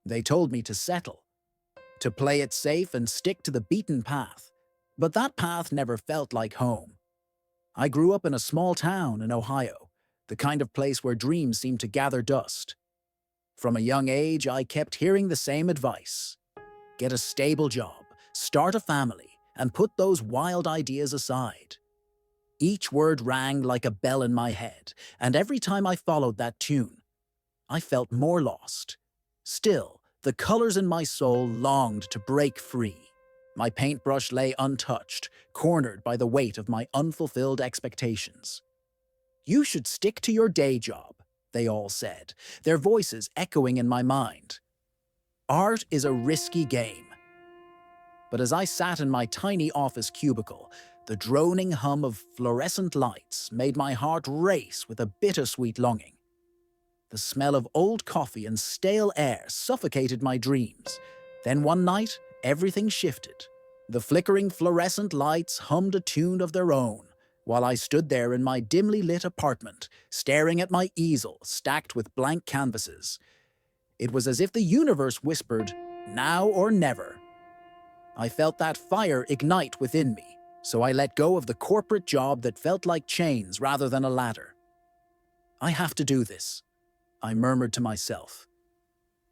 They told me to settle, to play it safe and stick to the beaten path. But that path never felt like home. I grew up in a small town in Ohio, the kind of place where dreams seem to gather dust. From a young age, I kept hearing the same advice. Get a stable job, start a family, and put those wild ideas aside. Each word rang like a bell in my head, and every time I followed that tune, I felt more lost. Still, the colors in my soul longed to break free. My paintbrush lay untouched, cornered by the weight of my unfulfilled expectations. You should stick to your day job, they all said, their voices echoing in my mind. Art is a risky game. But as I sat in my tiny office cubicle, the droning hum of fluorescent lights made my heart race with a bittersweet longing. The smell of old coffee and stale air suffocated my dreams. Then one night, everything shifted. The flickering fluorescent lights hummed a tune of their own, while I stood there in my dimly lit apartment, staring at my easel stacked with blank canvases. It was as if the universe whispered, "Now or never." I felt that fire ignite within me, so I let go of the corporate job that felt like chains rather than a ladder. I have to do this, I murmured to myself.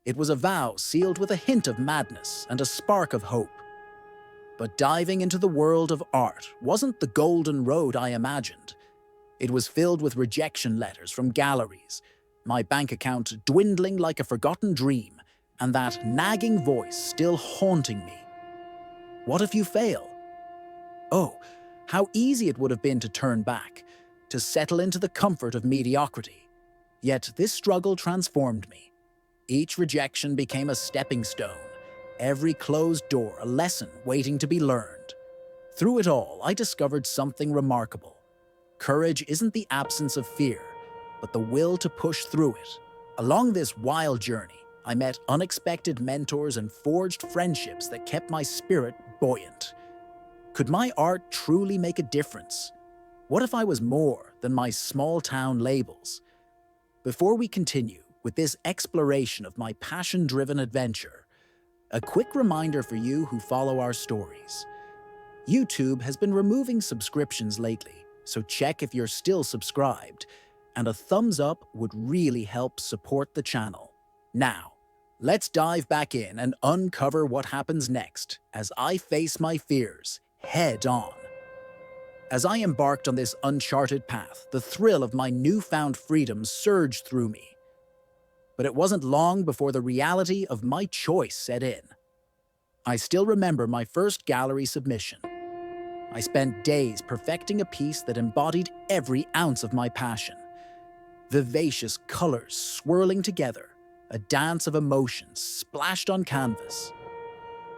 It was a vow sealed with a hint of madness and a spark of hope. But diving into the world of art wasn't the golden road I imagined. It was filled with rejection letters from galleries, my bank account dwindling like a forgotten dream, and that nagging voice still haunting me. What if you fail? Oh, how easy it would have been to turn back, to settle into the comfort of mediocrity. Yet this struggle transformed me. Each rejection became a stepping stone, every closed door a lesson waiting to be learned. Through it all, I discovered something remarkable. Courage isn't the absence of fear, but the will to push through it. Along this wild journey, I met unexpected mentors and forged friendships that kept my spirit buoyant. Could my art truly make a difference? What if I was more than my small-town labels? Before we continue with this exploration of my passion-driven adventure, a quick reminder for you who follow our stories. YouTube has been removing subscriptions lately, so check if you're still subscribed, and a thumbs up would really help support the channel. Now, let's dive back in and uncover what happens next as I face my fears head on. As I embarked on this uncharted path, the thrill of my newfound freedom surged through me. But it wasn't long before the reality of my choice set in. I still remember my first gallery submission. I spent days perfecting a piece that embodied every ounce of my passion. Vivacious colors swirling together, a dance of emotions splashed on canvas.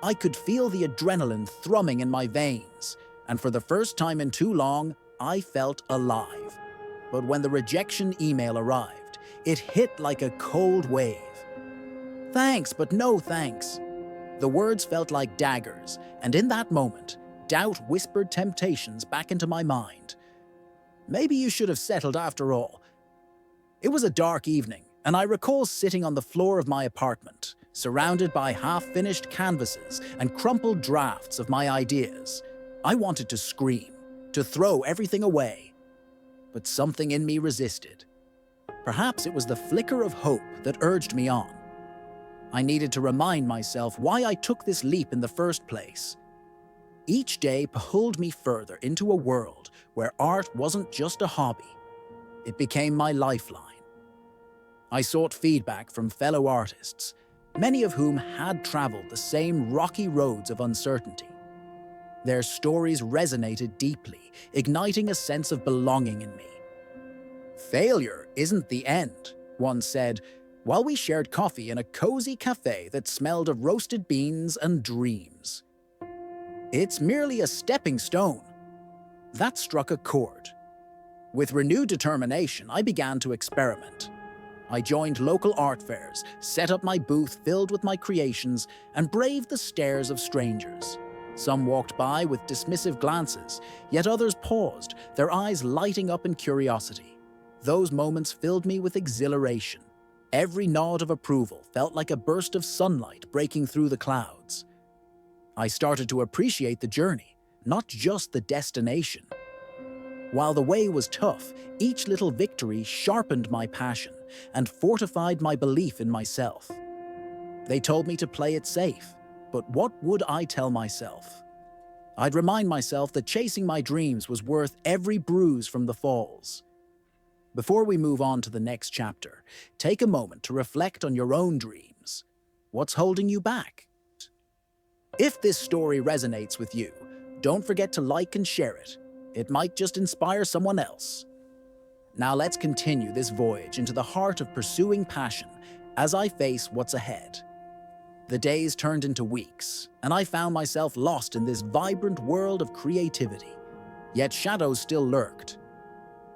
I could feel the adrenaline thrumming in my veins, and for the first time in too long, I felt alive. But when the rejection email arrived, it hit like a cold wave. Thanks, but no thanks. The words felt like daggers, and in that moment, doubt whispered temptations back into my mind. Maybe you should have settled after all. It was a dark evening, and I recall sitting on the floor of my apartment, surrounded by half-finished canvases and crumpled drafts of my ideas. I wanted to scream, to throw everything away. But something in me resisted. Perhaps it was the flicker of hope that urged me on. I needed to remind myself why I took this leap in the first place. Each day pulled me further into a world where art wasn't just a hobby. It became my lifeline. I sought feedback from fellow artists, many of whom had traveled the same rocky roads of uncertainty. Their stories resonated deeply, igniting a sense of belonging in me. Failure isn't the end, one said, while we shared coffee in a cozy cafe that smelled of roasted beans and dreams. It's merely a stepping stone. That struck a chord. With renewed determination, I began to experiment. I joined local art fairs, set up my booth filled with my creations, and braved the stares of strangers. Some walked by with dismissive glances, yet others paused, their eyes lighting up in curiosity. Those moments filled me with exhilaration. Every nod of approval felt like a burst of sunlight breaking through the clouds. I started to appreciate the journey, not just the destination. While the way was tough, each little victory sharpened my passion and fortified my belief in myself. They told me to play it safe, but what would I tell myself? I'd remind myself that chasing my dreams was worth every bruise from the falls. Before we move on to the next chapter, take a moment to reflect on your own dreams. What's holding you back? If this story resonates with you, don't forget to like and share it. It might just inspire someone else. Now let's continue this voyage into the heart of pursuing passion as I face what's ahead. The days turned into weeks, and I found myself lost in this vibrant world of creativity. Yet shadows still lurked.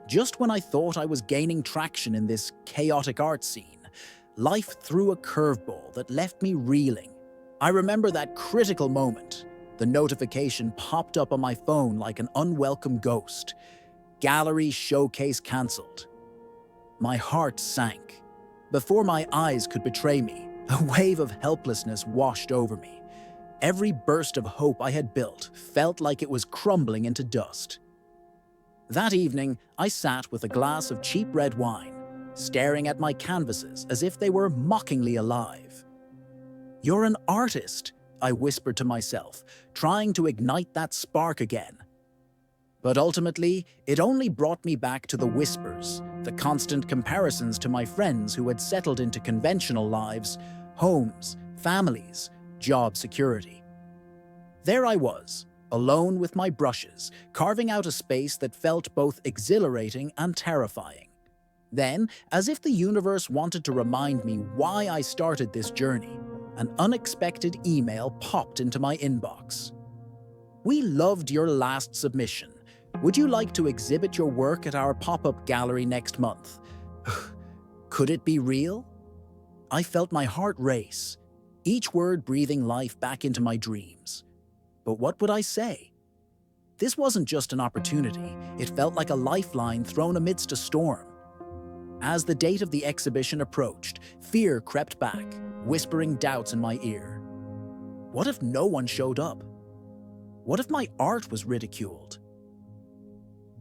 Just when I thought I was gaining traction in this chaotic art scene, life threw a curveball that left me reeling. I remember that critical moment. The notification popped up on my phone like an unwelcome ghost. Gallery showcase cancelled. My heart sank. Before my eyes could betray me, a wave of helplessness washed over me. Every burst of hope I had built felt like it was crumbling into dust. That evening, I sat with a glass of cheap red wine, staring at my canvases as if they were mockingly alive. "You're an artist," I whispered to myself, trying to ignite that spark again. But ultimately, it only brought me back to the whispers, the constant comparisons to my friends who had settled into conventional lives, homes, families, job security. There I was, alone with my brushes, carving out a space that felt both exhilarating and terrifying. Then, as if the universe wanted to remind me why I started this journey, an unexpected email popped into my inbox. "We loved your last submission. Would you like to exhibit your work at our pop-up gallery next month?" Could it be real? I felt my heart race, each word breathing life back into my dreams. But what would I say? This wasn't just an opportunity, it felt like a lifeline thrown amidst a storm. As the date of the exhibition approached, fear crept back, whispering doubts in my ear. What if no one showed up? What if my art was ridiculed?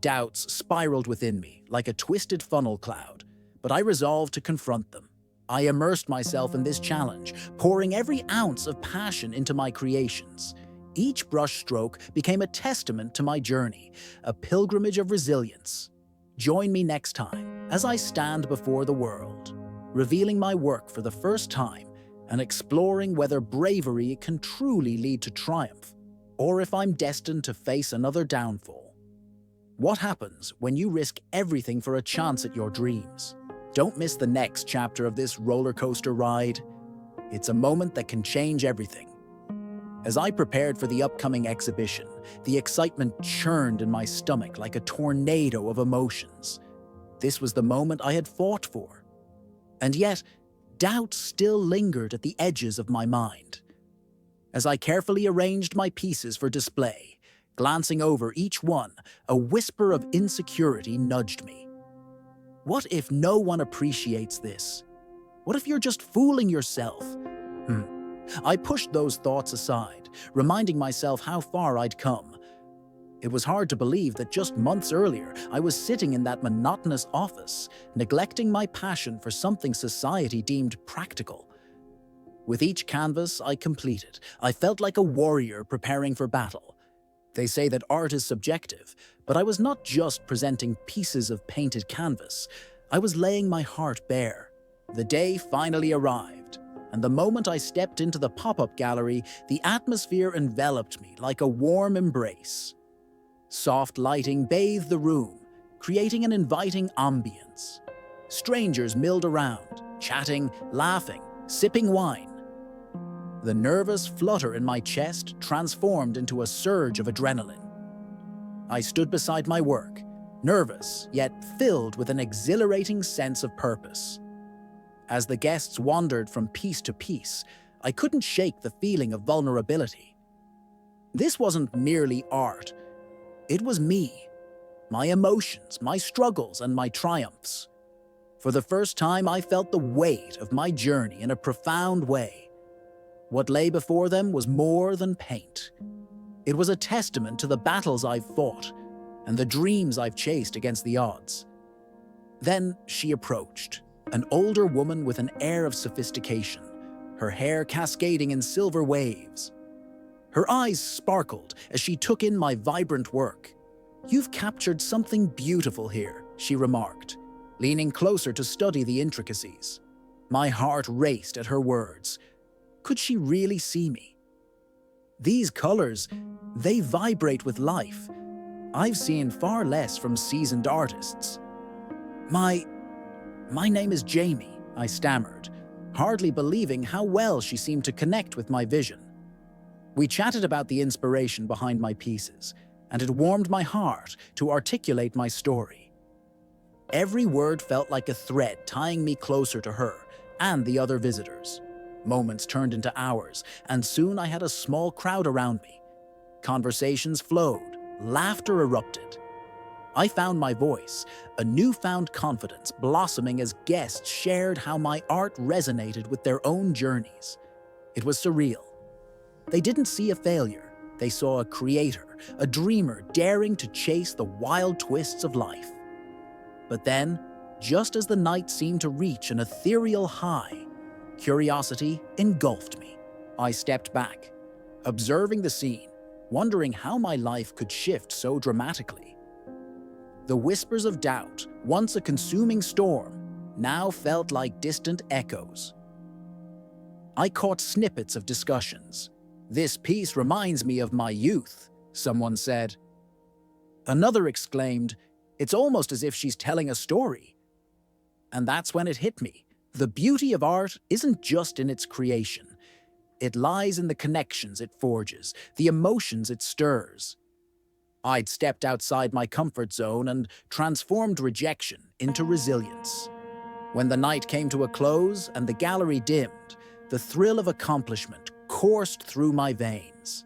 Doubts spiraled within me like a twisted funnel cloud, but I resolved to confront them. I immersed myself in this challenge, pouring every ounce of passion into my creations. Each brushstroke became a testament to my journey, a pilgrimage of resilience. Join me next time as I stand before the world, revealing my work for the first time and exploring whether bravery can truly lead to triumph, or if I'm destined to face another downfall. What happens when you risk everything for a chance at your dreams? Don't miss the next chapter of this roller coaster ride. It's a moment that can change everything. As I prepared for the upcoming exhibition, the excitement churned in my stomach like a tornado of emotions. This was the moment I had fought for. And yet, doubt still lingered at the edges of my mind. As I carefully arranged my pieces for display, glancing over each one, a whisper of insecurity nudged me. What if no one appreciates this? What if you're just fooling yourself? I pushed those thoughts aside, reminding myself how far I'd come. It was hard to believe that just months earlier, I was sitting in that monotonous office, neglecting my passion for something society deemed practical. With each canvas I completed, I felt like a warrior preparing for battle. They say that art is subjective, but I was not just presenting pieces of painted canvas. I was laying my heart bare. The day finally arrived, and the moment I stepped into the pop-up gallery, the atmosphere enveloped me like a warm embrace. Soft lighting bathed the room, creating an inviting ambience. Strangers milled around, chatting, laughing, sipping wine. The nervous flutter in my chest transformed into a surge of adrenaline. I stood beside my work, nervous yet filled with an exhilarating sense of purpose. As the guests wandered from piece to piece, I couldn't shake the feeling of vulnerability. This wasn't merely art. It was me, my emotions, my struggles, and my triumphs. For the first time, I felt the weight of my journey in a profound way. What lay before them was more than paint. It was a testament to the battles I've fought and the dreams I've chased against the odds. Then she approached, an older woman with an air of sophistication, her hair cascading in silver waves. Her eyes sparkled as she took in my vibrant work. "You've captured something beautiful here," she remarked, leaning closer to study the intricacies. My heart raced at her words. Could she really see me? "These colors, they vibrate with life. I've seen far less from seasoned artists." My name is Jamie," I stammered, hardly believing how well she seemed to connect with my vision. We chatted about the inspiration behind my pieces, and it warmed my heart to articulate my story. Every word felt like a thread tying me closer to her and the other visitors. Moments turned into hours, and soon I had a small crowd around me. Conversations flowed, laughter erupted. I found my voice, a newfound confidence blossoming as guests shared how my art resonated with their own journeys. It was surreal. They didn't see a failure. They saw a creator, a dreamer daring to chase the wild twists of life. But then, just as the night seemed to reach an ethereal high, curiosity engulfed me. I stepped back, observing the scene, wondering how my life could shift so dramatically. The whispers of doubt, once a consuming storm, now felt like distant echoes. I caught snippets of discussions. "This piece reminds me of my youth," someone said. Another exclaimed, "It's almost as if she's telling a story." And that's when it hit me. The beauty of art isn't just in its creation. It lies in the connections it forges, the emotions it stirs. I'd stepped outside my comfort zone and transformed rejection into resilience. When the night came to a close and the gallery dimmed, the thrill of accomplishment coursed through my veins.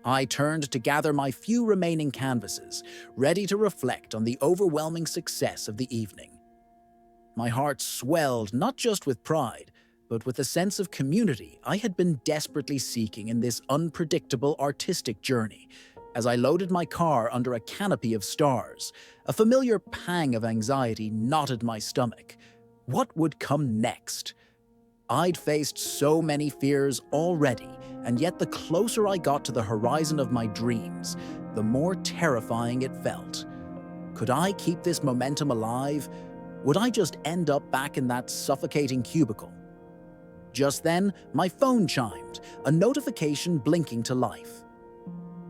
I turned to gather my few remaining canvases, ready to reflect on the overwhelming success of the evening. My heart swelled not just with pride, but with a sense of community I had been desperately seeking in this unpredictable artistic journey. As I loaded my car under a canopy of stars, a familiar pang of anxiety knotted my stomach. What would come next? I'd faced so many fears already, and yet the closer I got to the horizon of my dreams, the more terrifying it felt. Could I keep this momentum alive? Would I just end up back in that suffocating cubicle? Just then, my phone chimed, a notification blinking to life.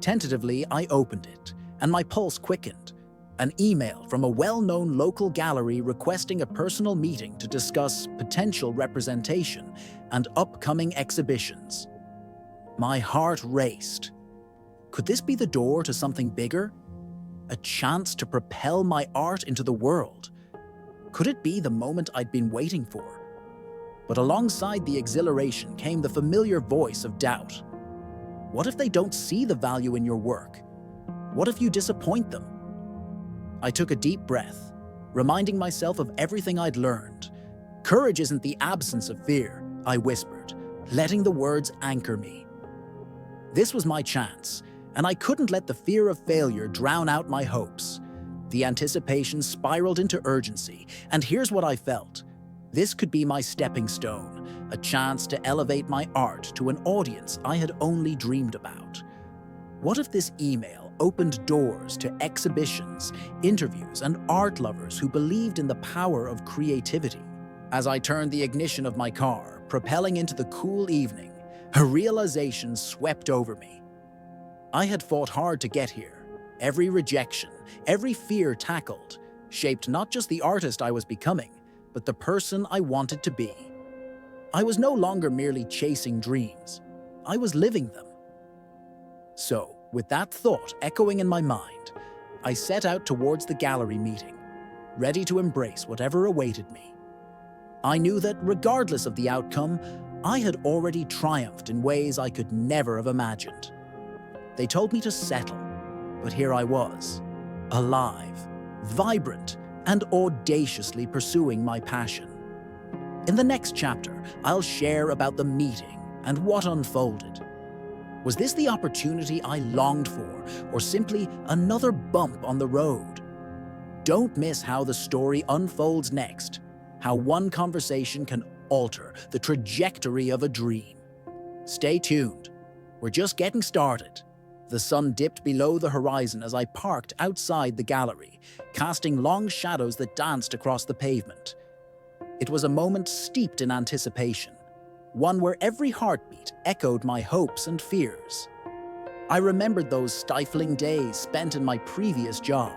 Tentatively, I opened it, and my pulse quickened. An email from a well-known local gallery requesting a personal meeting to discuss potential representation and upcoming exhibitions. My heart raced. Could this be the door to something bigger? A chance to propel my art into the world? Could it be the moment I'd been waiting for? But alongside the exhilaration came the familiar voice of doubt. What if they don't see the value in your work? What if you disappoint them? I took a deep breath, reminding myself of everything I'd learned. Courage isn't the absence of fear, I whispered, letting the words anchor me. This was my chance, and I couldn't let the fear of failure drown out my hopes. The anticipation spiraled into urgency, and here's what I felt. This could be my stepping stone, a chance to elevate my art to an audience I had only dreamed about. What if this email opened doors to exhibitions, interviews, and art lovers who believed in the power of creativity? As I turned the ignition of my car, propelling into the cool evening, a realization swept over me. I had fought hard to get here. Every rejection, every fear tackled, shaped not just the artist I was becoming, but the person I wanted to be. I was no longer merely chasing dreams. I was living them. So, with that thought echoing in my mind, I set out towards the gallery meeting, ready to embrace whatever awaited me. I knew that regardless of the outcome, I had already triumphed in ways I could never have imagined. They told me to settle, but here I was, alive, vibrant, and audaciously pursuing my passion. In the next chapter, I'll share about the meeting and what unfolded. Was this the opportunity I longed for, or simply another bump on the road? Don't miss how the story unfolds next, how one conversation can alter the trajectory of a dream. Stay tuned. We're just getting started. The sun dipped below the horizon as I parked outside the gallery, casting long shadows that danced across the pavement. It was a moment steeped in anticipation, one where every heartbeat echoed my hopes and fears. I remembered those stifling days spent in my previous job,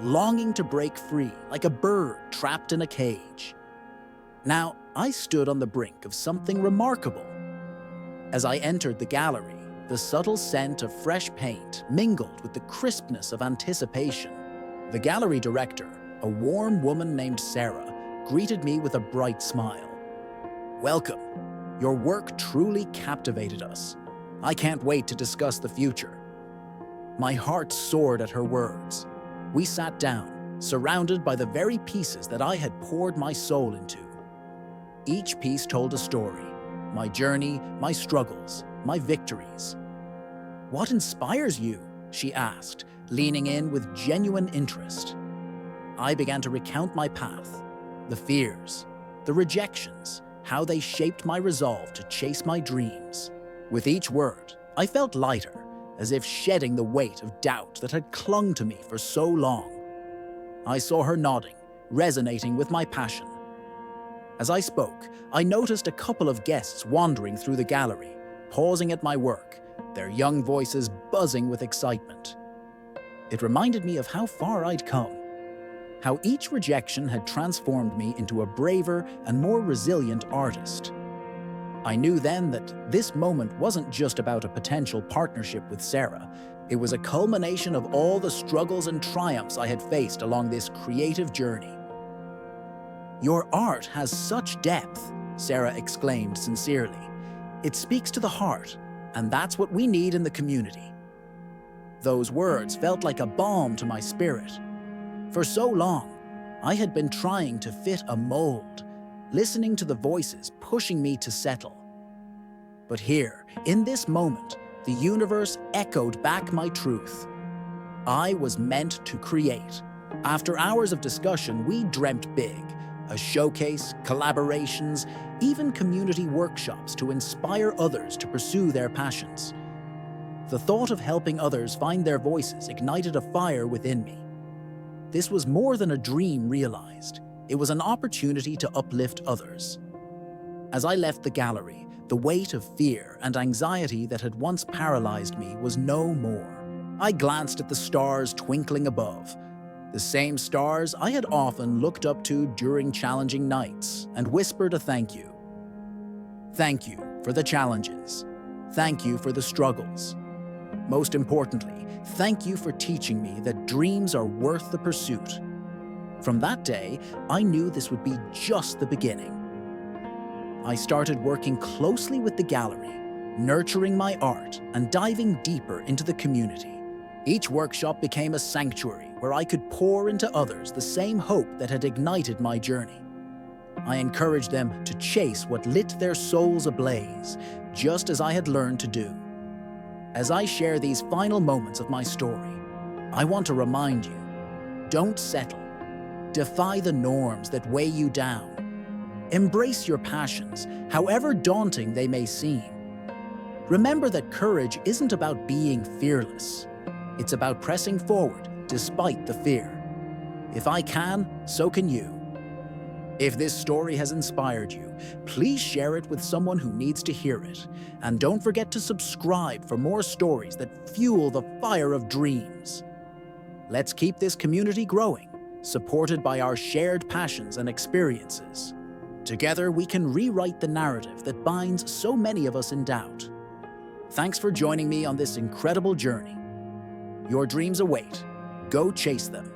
longing to break free like a bird trapped in a cage. Now, I stood on the brink of something remarkable. As I entered the gallery, the subtle scent of fresh paint mingled with the crispness of anticipation. The gallery director, a warm woman named Sarah, greeted me with a bright smile. "Welcome. Your work truly captivated us. I can't wait to discuss the future." My heart soared at her words. We sat down, surrounded by the very pieces that I had poured my soul into. Each piece told a story, my journey, my struggles, my victories. "What inspires you?" she asked, leaning in with genuine interest. I began to recount my path, the fears, the rejections, how they shaped my resolve to chase my dreams. With each word, I felt lighter, as if shedding the weight of doubt that had clung to me for so long. I saw her nodding, resonating with my passion. As I spoke, I noticed a couple of guests wandering through the gallery, pausing at my work, their young voices buzzing with excitement. It reminded me of how far I'd come, how each rejection had transformed me into a braver and more resilient artist. I knew then that this moment wasn't just about a potential partnership with Sarah. It was a culmination of all the struggles and triumphs I had faced along this creative journey. "Your art has such depth," Sarah exclaimed sincerely. "It speaks to the heart, and that's what we need in the community." Those words felt like a balm to my spirit. For so long, I had been trying to fit a mold, listening to the voices pushing me to settle. But here, in this moment, the universe echoed back my truth. I was meant to create. After hours of discussion, we dreamt big. A showcase, collaborations, even community workshops to inspire others to pursue their passions. The thought of helping others find their voices ignited a fire within me. This was more than a dream realized. It was an opportunity to uplift others. As I left the gallery, the weight of fear and anxiety that had once paralyzed me was no more. I glanced at the stars twinkling above, the same stars I had often looked up to during challenging nights, and whispered a thank you. Thank you for the challenges. Thank you for the struggles. Most importantly, thank you for teaching me that dreams are worth the pursuit. From that day, I knew this would be just the beginning. I started working closely with the gallery, nurturing my art and diving deeper into the community. Each workshop became a sanctuary where I could pour into others the same hope that had ignited my journey. I encouraged them to chase what lit their souls ablaze, just as I had learned to do. As I share these final moments of my story, I want to remind you, don't settle. Defy the norms that weigh you down. Embrace your passions, however daunting they may seem. Remember that courage isn't about being fearless. It's about pressing forward despite the fear. If I can, so can you. If this story has inspired you, please share it with someone who needs to hear it. And don't forget to subscribe for more stories that fuel the fire of dreams. Let's keep this community growing, supported by our shared passions and experiences. Together, we can rewrite the narrative that binds so many of us in doubt. Thanks for joining me on this incredible journey. Your dreams await. Go chase them.